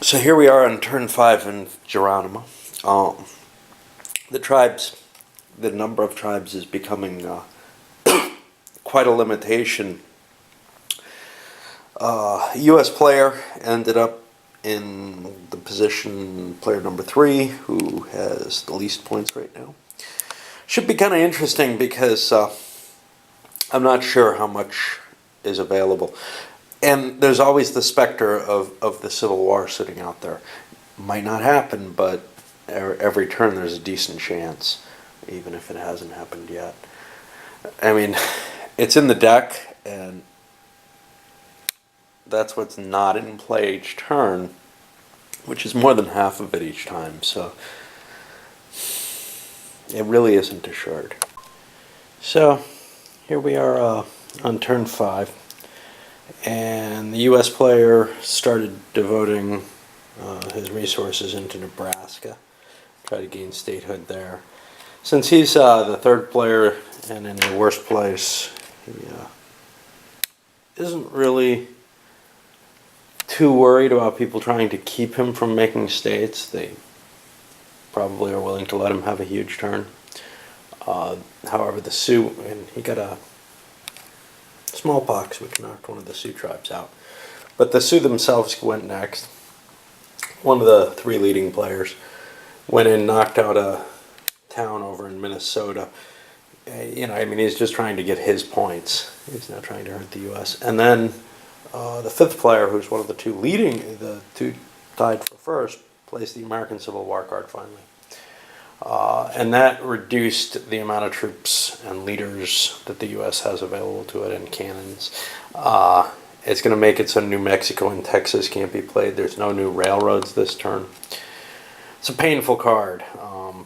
So here we are on turn 5 in Geronimo. The tribes, the number of tribes is becoming quite a limitation. U.S. player ended up in the position player number 3, who has the least points right now. Should be kind of interesting because I'm not sure how much is available. And there's always the specter of the Civil War sitting out there. Might not happen, but every turn there's a decent chance, even if it hasn't happened yet. I mean, it's in the deck, and that's what's not in play each turn, which is more than half of it each time, so it really isn't assured. So, here we are on turn 5. And the U.S. player started devoting his resources into Nebraska, try to gain statehood there. Since he's the third player and in the worst place, he isn't really too worried about people trying to keep him from making states. They probably are willing to let him have a huge turn. However, the Sioux, and he got a smallpox, which knocked one of the Sioux tribes out. But the Sioux themselves went next. One of the 3 leading players went in, knocked out a town over in Minnesota. He's just trying to get his points. He's not trying to hurt the U.S. And then the 5th player, who's one of the 2 leading, the 2 tied for first, plays the American Civil War card finally. And that reduced the amount of troops and leaders that the U.S. has available to it and cannons. It's going to make it so New Mexico and Texas can't be played. There's no new railroads this turn. It's a painful card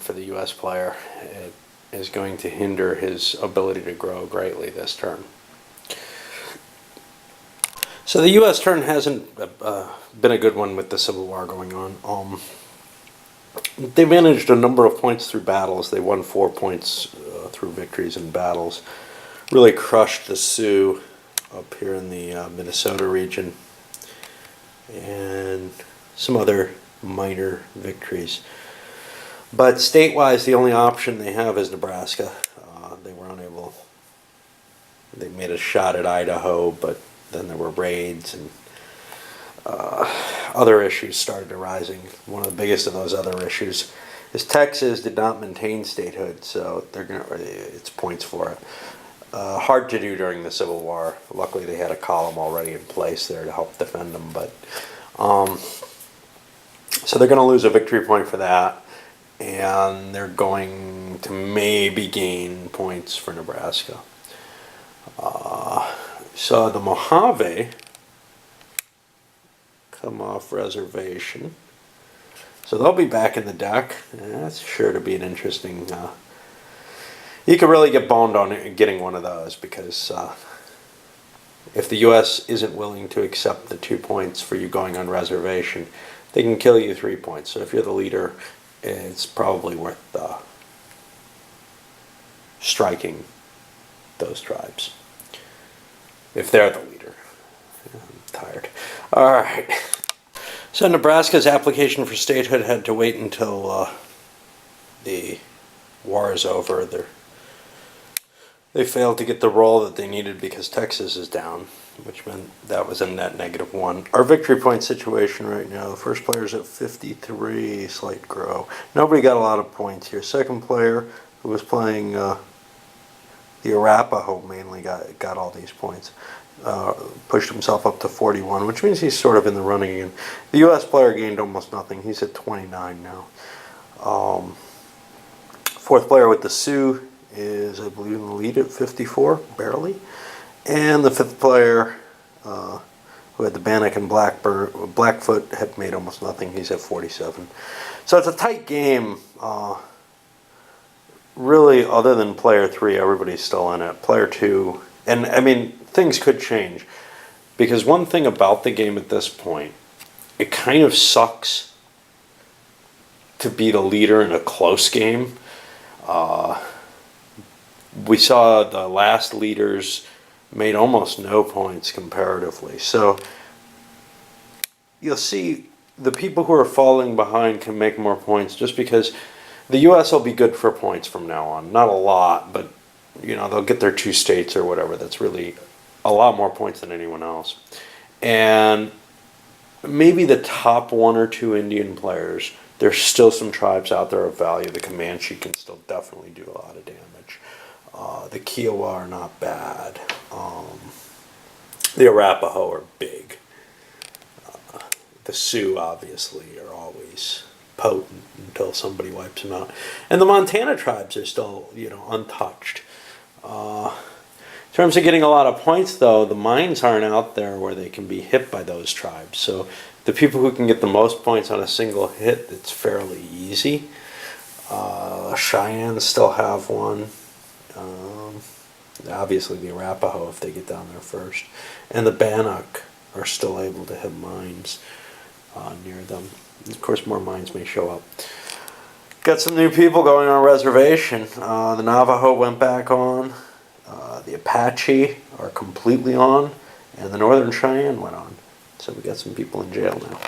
for the U.S. player. It is going to hinder his ability to grow greatly this turn. So the U.S. turn hasn't been a good one with the Civil War going on. They managed a number of points through battles. They won 4 points through victories in battles. Really crushed the Sioux up here in the Minnesota region. And some other minor victories. But state-wise, the only option they have is Nebraska. They were unable. They made a shot at Idaho, but then there were raids and other issues started arising. One of the biggest of those other issues is Texas did not maintain statehood, so it's points for it. Hard to do during the Civil War. Luckily, they had a column already in place there to help defend them, but so they're going to lose a victory point for that, and they're going to maybe gain points for Nebraska. So the Mojave come off reservation. So they'll be back in the deck. That's sure to be an interesting... you could really get boned on getting one of those because if the U.S. isn't willing to accept the 2 points for you going on reservation, they can kill you 3 points. So if you're the leader, it's probably worth striking those tribes. If they're the leader. I'm tired. All right. So Nebraska's application for statehood had to wait until the war is over. They failed to get the roll that they needed because Texas is down, which meant that was a net -1. Our victory point situation right now, the first player's at 53, slight grow. Nobody got a lot of points here. Second player, who was playing the Arapaho, mainly got all these points. Pushed himself up to 41, which means he's sort of in the running again. The U.S. player gained almost nothing. He's at 29 now. Fourth player with the Sioux is, I believe, in the lead at 54, barely. And the 5th player, who had the Bannock and Blackfoot, had made almost nothing. He's at 47. So it's a tight game. Really, other than player 3, everybody's still in it. Player 2, and I mean, things could change. Because one thing about the game at this point, it kind of sucks to be the leader in a close game. We saw the last leaders made almost no points comparatively. So you'll see the people who are falling behind can make more points just because the U.S. will be good for points from now on. Not a lot, but they'll get their 2 states or whatever. That's really a lot more points than anyone else. And maybe the top 1 or 2 Indian players, there's still some tribes out there of value. The Comanche can still definitely do a lot of damage. The Kiowa are not bad. The Arapaho are big. The Sioux, obviously, are always potent until somebody wipes them out. And the Montana tribes are still, untouched. In terms of getting a lot of points, though, the mines aren't out there where they can be hit by those tribes. So the people who can get the most points on a single hit, it's fairly easy. Cheyennes still have one. Obviously the Arapaho if they get down there first. And the Bannock are still able to hit mines near them. Of course, more mines may show up. Got some new people going on reservation. The Navajo went back on. The Apache are completely on. And the Northern Cheyenne went on. So we got some people in jail now.